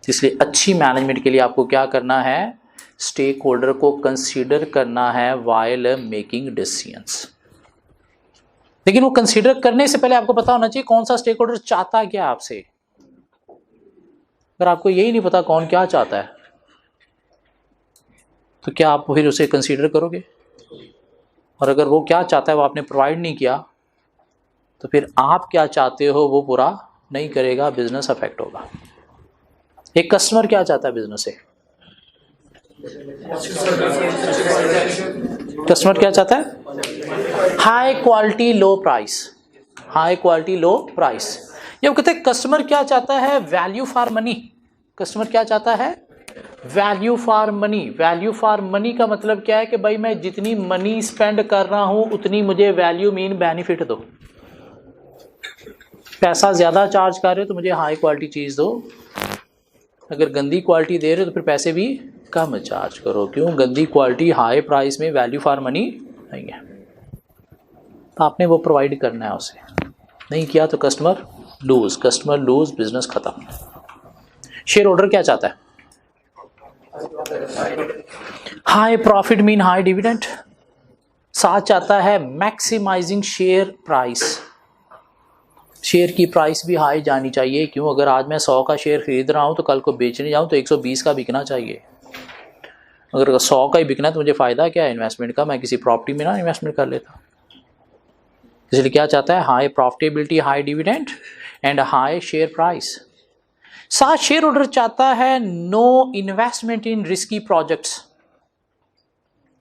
इसलिए अच्छी मैनेजमेंट के लिए आपको क्या करना है? स्टेक होल्डर को कंसीडर करना है वाइल मेकिंग डिसीजंस। लेकिन वो कंसीडर करने से पहले आपको पता होना चाहिए कौन सा स्टेक होल्डर चाहता क्या आपसे। अगर आपको यही नहीं पता कौन क्या चाहता है तो क्या आप फिर उसे कंसीडर करोगे? और अगर वो क्या चाहता है वो आपने प्रोवाइड नहीं किया तो फिर आप क्या चाहते हो वो पूरा नहीं करेगा, बिजनेस अफेक्ट होगा। एक कस्टमर क्या चाहता है बिजनेस से? कस्टमर क्या चाहता है? हाई क्वालिटी लो प्राइस, हाई क्वालिटी लो प्राइस। ये कहते हैं कस्टमर क्या चाहता है? Value for money. कस्टमर क्या चाहता है? Value for money. Value for money का मतलब क्या है कि भाई मैं जितनी मनी स्पेंड कर रहा हूं उतनी मुझे वैल्यू मीन बेनिफिट दो। पैसा ज्यादा चार्ज कर रहे हो तो मुझे हाई क्वालिटी चीज दो, अगर गंदी क्वालिटी दे रहे हो तो फिर पैसे भी कम चार्ज करो। क्यों? गंदी क्वालिटी हाई प्राइस में वैल्यू फॉर मनी नहीं है, तो आपने वो प्रोवाइड करना है। उसे नहीं किया तो कस्टमर लूज, बिजनेस खत्म। शेयर होल्डर क्या चाहता है? High profit mean high dividend. साथ चाहता है मैक्सिमाइजिंग शेयर प्राइस, शेयर की प्राइस भी हाई जानी चाहिए। क्यों? अगर आज मैं 100 का शेयर खरीद रहा हूं तो कल को बेचने जाऊं तो 120 का बिकना चाहिए। अगर 100 का ही बिकना है तो मुझे फायदा क्या है इन्वेस्टमेंट का? मैं किसी प्रॉपर्टी में ना इन्वेस्टमेंट कर लेता। इसलिए क्या चाहता है? High profitability, high dividend and high share price. साथ शेयर होल्डर चाहता है no investment in risky projects.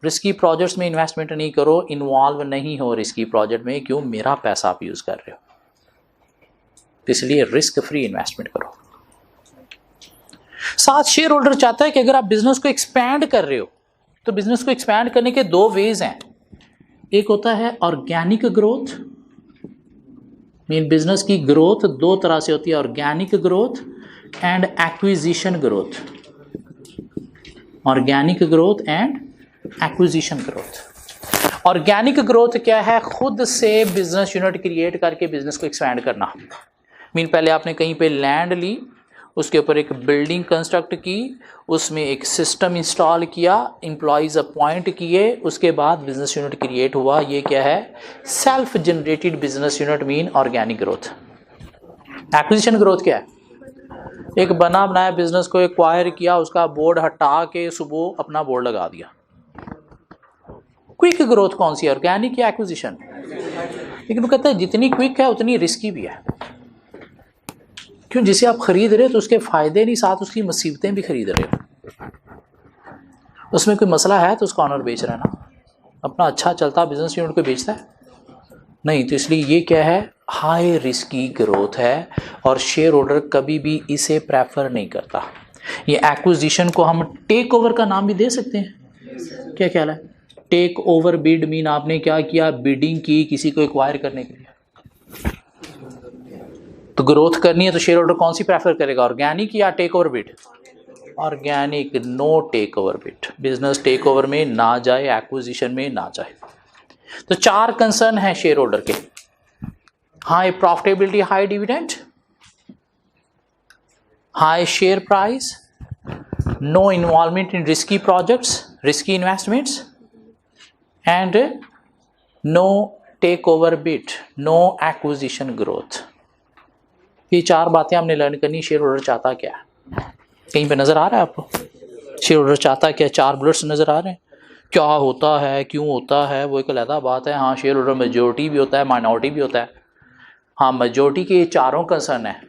Risky projects में इन्वेस्टमेंट नहीं करो, इन्वॉल्व नहीं हो रिस्की प्रोजेक्ट में। क्यों? मेरा पैसा आप यूज कर रहे हो, इसलिए रिस्क फ्री इन्वेस्टमेंट करो। साथ शेयर होल्डर चाहता है कि अगर आप बिजनेस को एक्सपैंड कर रहे हो तो बिजनेस को एक्सपैंड करने के दो वेज हैं। एक होता है ऑर्गेनिक ग्रोथ, मीन बिजनेस की ग्रोथ दो तरह से होती है, organic growth and acquisition growth. Organic growth and acquisition growth. Organic growth क्या है? खुद से बिजनेस यूनिट क्रिएट करके बिजनेस को एक्सपैंड करना। मीन पहले आपने कहीं पे लैंड ली, उसके ऊपर एक बिल्डिंग कंस्ट्रक्ट की, उसमें एक सिस्टम इंस्टॉल किया, एम्प्लॉयज अपॉइंट किए, उसके बाद बिजनेस यूनिट क्रिएट हुआ। ये क्या है? Self generated business unit mean organic growth. Acquisition growth क्या है? एक बना बनाया बिजनेस को एक्वायर किया, उसका बोर्ड हटा के सुबह अपना बोर्ड लगा दिया। क्विक ग्रोथ कौन सी है? ऑर्गेनिक या एक्विजिशन? लेकिन वो कहते हैं जितनी क्विक है उतनी रिस्की भी है। क्यों? जिसे आप खरीद रहे हो तो उसके फायदे नहीं, साथ उसकी मुसीबतें भी खरीद रहे हो। उसमें कोई मसला है तो उसका ऑनर बेच रहा है ना। अपना अच्छा चलता बिजनेस यूनिट को बेचता है नहीं। तो इसलिए ये क्या है, हाई रिस्की ग्रोथ है और शेयर होल्डर कभी भी इसे प्रेफर नहीं करता। ये एक्विजिशन को हम टेक ओवर का नाम भी दे सकते हैं। क्या ख्याल है? टेक ओवर बिड मीन आपने क्या किया, बिडिंग की किसी को एक्वायर करने के लिए। तो ग्रोथ करनी है तो शेयर होल्डर कौन सी प्रेफर करेगा, ऑर्गेनिक या takeover bid? Organic, no takeover bid. Business takeover में ना जाए, एक्विजिशन में ना जाए। तो 4 कंसर्न है शेयर होल्डर के। High profitability, high dividend, high share price, no involvement in risky projects, risky investments, and no takeover bid, no acquisition growth. ये 4 बातें हमने लर्न करनी। शेयर होल्डर चाहता क्या है? कहीं पे नजर आ रहा है आपको? शेयर होल्डर चाहता क्या? 4 बुलेट्स नजर आ रहे हैं। क्या होता है, क्यों होता है, वो एक अलग बात है। हाँ, शेयर होल्डर मेजोरिटी भी होता है, माइनॉरिटी भी होता है। हाँ, मेजोरिटी के 4 कंसर्न है,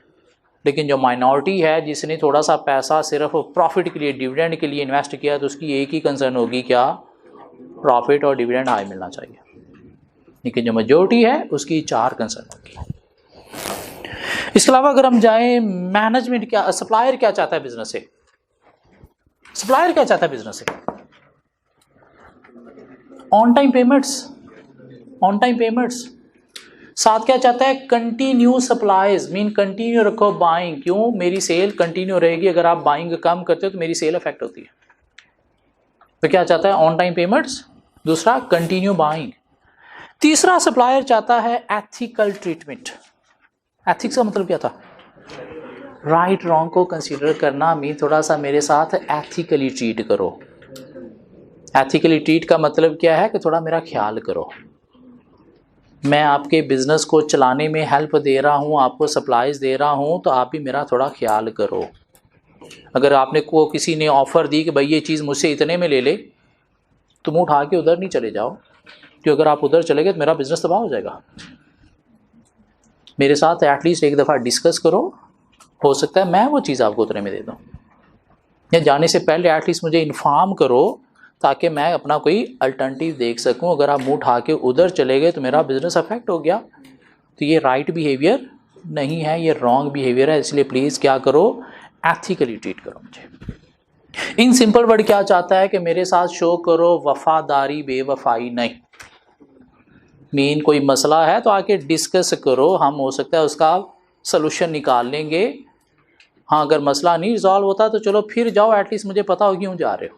लेकिन जो माइनॉरिटी है जिसने थोड़ा सा पैसा सिर्फ प्रॉफिट के लिए, डिविडेंड के लिए इन्वेस्ट किया, तो उसकी एक ही कंसर्न होगी, क्या? प्रॉफिट और डिविडेंड हाई मिलना चाहिए। लेकिन जो मेजोरिटी है उसकी 4 कंसर्न होगी। इसके अलावा अगर हम जाएं, मैनेजमेंट क्या, सप्लायर क्या चाहता है बिजनेस से? सप्लायर क्या चाहता है बिजनेस से? On time payments, on time payments. साथ क्या चाहता है? कंटिन्यू सप्लाईज, मीन कंटिन्यू रखो बाइंग। क्यों? मेरी सेल कंटिन्यू रहेगी। अगर आप बाइंग कम करते हो तो मेरी सेल अफेक्ट होती है। तो क्या चाहता है? On time payments. दूसरा, कंटिन्यू बाइंग। तीसरा, सप्लायर चाहता है एथिकल ट्रीटमेंट। एथिक्स का मतलब क्या था? राइट रॉन्ग को कंसीडर करना, मीन थोड़ा सा मेरे साथ एथिकली ट्रीट करो। एथिकली ट्रीट का मतलब क्या है कि थोड़ा मेरा ख्याल करो। मैं आपके बिजनेस को चलाने में हेल्प दे रहा हूँ, आपको सप्लाईज दे रहा हूँ, तो आप भी मेरा थोड़ा ख्याल करो। अगर आपने को किसी ने ऑफर दी कि भाई ये चीज़ मुझसे इतने में ले ले, तुम उठा के उधर नहीं चले जाओ, क्योंकि अगर आप उधर चले गए तो मेरा बिजनेस तबाह हो जाएगा। मेरे साथ एटलीस्ट एक दफ़ा डिस्कस करो, हो सकता है मैं वो चीज़ आपको उतने में दे दूँ, या जाने से पहले एटलीस्ट मुझे इन्फॉर्म करो ताकि मैं अपना कोई अल्टरनेटिव देख सकूं। अगर आप मुंह उठा के उधर चले गए तो मेरा बिजनेस अफेक्ट हो गया, तो ये राइट बिहेवियर नहीं है, ये रॉन्ग बिहेवियर है। इसलिए प्लीज़ क्या करो, एथिकली ट्रीट करो मुझे। इन सिंपल वर्ड क्या चाहता है कि मेरे साथ शो करो वफादारी, बेवफाई नहीं। मीन कोई मसला है तो आके डिस्कस करो, हम हो सकता है उसका सलूशन निकाल लेंगे। हाँ, अगर मसला नहीं रिजॉल्व होता तो चलो फिर जाओ, एटलीस्ट मुझे पता हो क्यों जा रहे हो।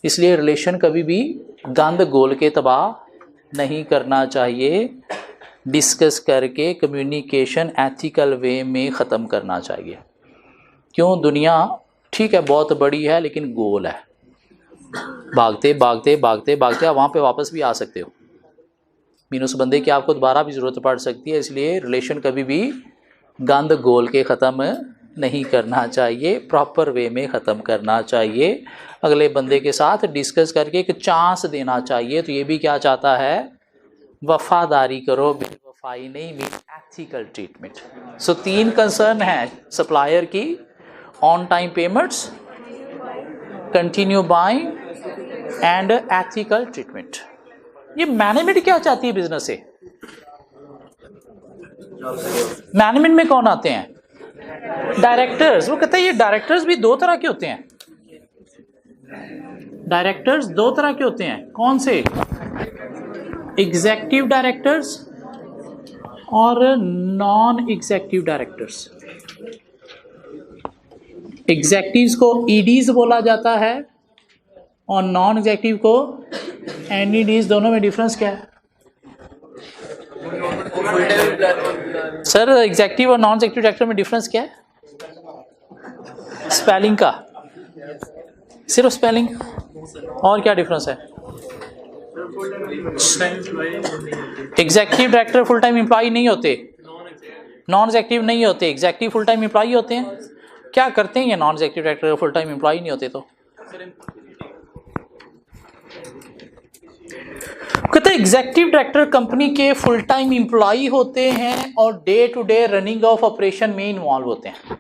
इसलिए रिलेशन कभी भी गंद गोल के तबाह नहीं करना चाहिए। डिस्कस करके कम्युनिकेशन एथिकल वे में ख़त्म करना चाहिए। क्यों? दुनिया ठीक है बहुत बड़ी है, लेकिन गोल है। भागते भागते भागते भागते आप वहाँ पे वापस भी आ सकते हो, मीन उस बंदे की आपको दोबारा भी ज़रूरत पड़ सकती है। इसलिए रिलेशन कभी भी गंद गोल के ख़त्म नहीं करना चाहिए, प्रॉपर वे में ख़त्म करना चाहिए। अगले बंदे के साथ डिस्कस करके एक चांस देना चाहिए। तो ये भी क्या चाहता है? वफादारी करो, बेवफाई नहीं, मीन एथिकल ट्रीटमेंट। सो 3 कंसर्न है सप्लायर की, on time payments, continue buying and ethical treatment. ये मैनेजमेंट क्या चाहती है बिजनेस से? मैनेजमेंट में कौन आते हैं? डायरेक्टर्स। वो कहता है ये डायरेक्टर्स भी 2 तरह के होते हैं। डायरेक्टर्स 2 तरह के होते हैं। कौन से? एग्जीक्यूटिव डायरेक्टर्स और नॉन एग्जीक्यूटिव डायरेक्टर्स। एग्जीक्यूटिव्स को ईडीज बोला जाता है और नॉन एग्जीक्यूटिव को एनईडीज। दोनों में डिफरेंस क्या है सर? एग्जीक्यूटिव और नॉन एग्जीक्यूटिव डायरेक्टर में डिफरेंस क्या है? स्पेलिंग का, सिर्फ स्पेलिंग, और क्या डिफरेंस है? Executive director full time employ नहीं होते, नॉन एग्जीक्यूटिव नहीं होते, एग्जीक्यूटिव फुल टाइम एम्प्लॉय होते हैं। क्या करते हैं ये non executive director full time employ नहीं होते? तो कहते हैं एग्जीक्यूटिव डायरेक्टर कंपनी के फुल टाइम एम्प्लॉई होते हैं और day to day running of operation में इन्वॉल्व होते हैं,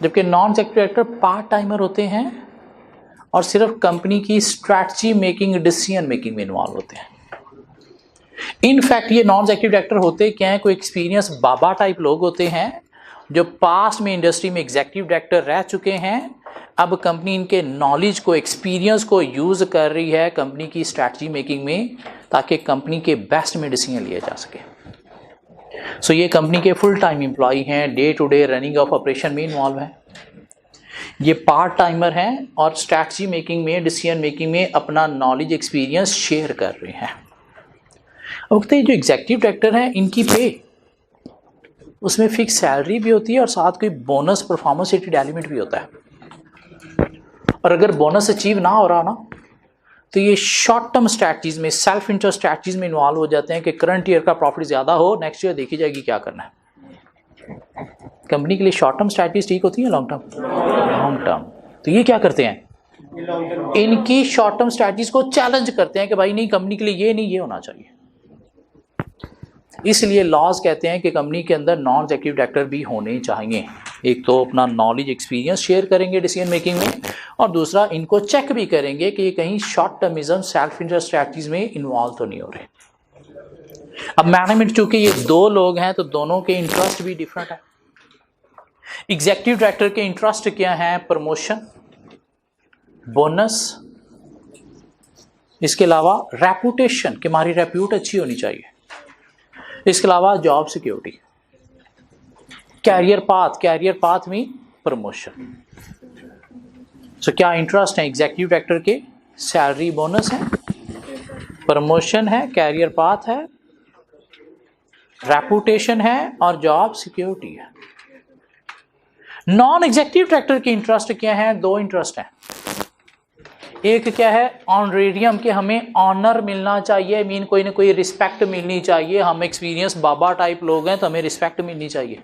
जबकि non executive director part timer होते हैं और सिर्फ कंपनी की स्ट्रैटेजी मेकिंग, डिसीजन मेकिंग में इन्वॉल्व होते हैं। इनफैक्ट ये नॉन एग्जीक्यूटिव डायरेक्टर होते क्या है, कोई एक्सपीरियंस बाबा टाइप लोग होते हैं जो पास्ट में इंडस्ट्री में एग्जीक्यूटिव डायरेक्टर रह चुके हैं। अब कंपनी इनके नॉलेज को, एक्सपीरियंस को यूज कर रही है कंपनी की स्ट्रैटेजी मेकिंग में, ताकि कंपनी के बेस्ट में डिसीजन लिए जा सके। सो ये कंपनी के फुल टाइम एम्प्लॉय हैं, day to day running of operation में इन्वॉल्व है। ये पार्ट टाइमर हैं और स्ट्रैटेजी मेकिंग में, डिसीजन मेकिंग में अपना नॉलेज, एक्सपीरियंस शेयर कर रहे हैं। अब जो एग्जीक्यूटिव डायरेक्टर हैं इनकी पे उसमें फिक्स सैलरी भी होती है और साथ कोई बोनस, परफॉर्मेंस रिलेटेड एलिमेंट भी होता है। और अगर बोनस अचीव ना हो रहा ना तो ये शॉर्ट टर्म स्ट्रैटेजीज में, सेल्फ इंटरेस्ट स्ट्रैटेजीज में इन्वॉल्व हो जाते हैं कि करंट ईयर का प्रॉफिट ज़्यादा हो, नेक्स्ट ईयर देखी जाएगी क्या करना है। कंपनी के लिए शॉर्ट टर्म स्ट्रैटेजीज ठीक होती है, लॉन्ग टर्म? Long term. तो ये क्या करते हैं, इनकी शॉर्ट टर्म स्ट्रैटेजीज को चैलेंज करते हैं कि भाई नहीं, कंपनी के लिए ये नहीं, ये होना चाहिए। इसलिए लॉज कहते हैं कि कंपनी के अंदर नॉन एग्जीक्यूटिव डायरेक्टर भी होने चाहिए। एक तो अपना नॉलेज, एक्सपीरियंस शेयर करेंगे डिसीजन मेकिंग में, और दूसरा इनको चेक भी करेंगे कि ये कहीं short termism, self interest strategies में इन्वॉल्व तो नहीं हो रहे। अब मैनेजमेंट, चूंकि ये दो लोग हैं तो दोनों के इंटरेस्ट भी डिफरेंट है। एग्जीक्यूटिव डायरेक्टर के इंटरेस्ट क्या है, प्रमोशन, बोनस, इसके अलावा रेपुटेशन कि हमारी रेप्यूट अच्छी होनी चाहिए, इसके अलावा जॉब सिक्योरिटी, कैरियर पाथ में प्रमोशन। सो क्या इंटरेस्ट है एग्जीक्यूटिव डायरेक्टर के, सैलरी, बोनस है, प्रमोशन है, कैरियर पाथ है, रेपुटेशन है और जॉब सिक्योरिटी है। नॉन एग्जीक्यूटिव डायरेक्टर के इंटरेस्ट क्या है, दो इंटरेस्ट हैं। एक क्या है, ऑनरेरियम के हमें ऑनर मिलना चाहिए, मीन कोई ना कोई रिस्पेक्ट मिलनी चाहिए। हम एक्सपीरियंस बाबा टाइप लोग हैं तो हमें रिस्पेक्ट मिलनी चाहिए।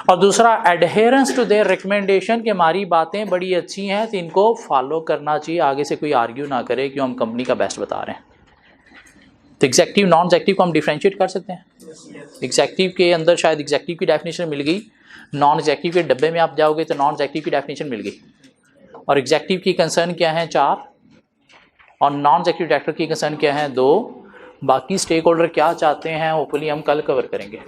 और दूसरा एडहेरेंस टू देयर रिकमेंडेशन कि हमारी बातें बड़ी अच्छी हैं तो इनको फॉलो करना चाहिए, आगे से कोई आर्ग्यू ना करे कि हम कंपनी का बेस्ट बता रहे हैं। तो एग्जीक्यूटिव, नॉन एग्जीक्यूटिव को हम डिफरेंशिएट कर सकते हैं। एग्जीक्यूटिव के अंदर शायद एग्जीक्यूटिव की डेफिनेशन मिल गई, नॉन एग्जीक्यूटिव के डब्बे में आप जाओगे तो नॉन एग्जीक्यूटिव की डेफिनेशन मिल गई। और एग्जीक्यूटिव की कंसर्न क्या है, 4, और नॉन एग्जीक्यूटिव डायरेक्टर की कंसर्न क्या है, 2। बाकी स्टेक होल्डर क्या चाहते हैं होपफुली हम कल कवर करेंगे।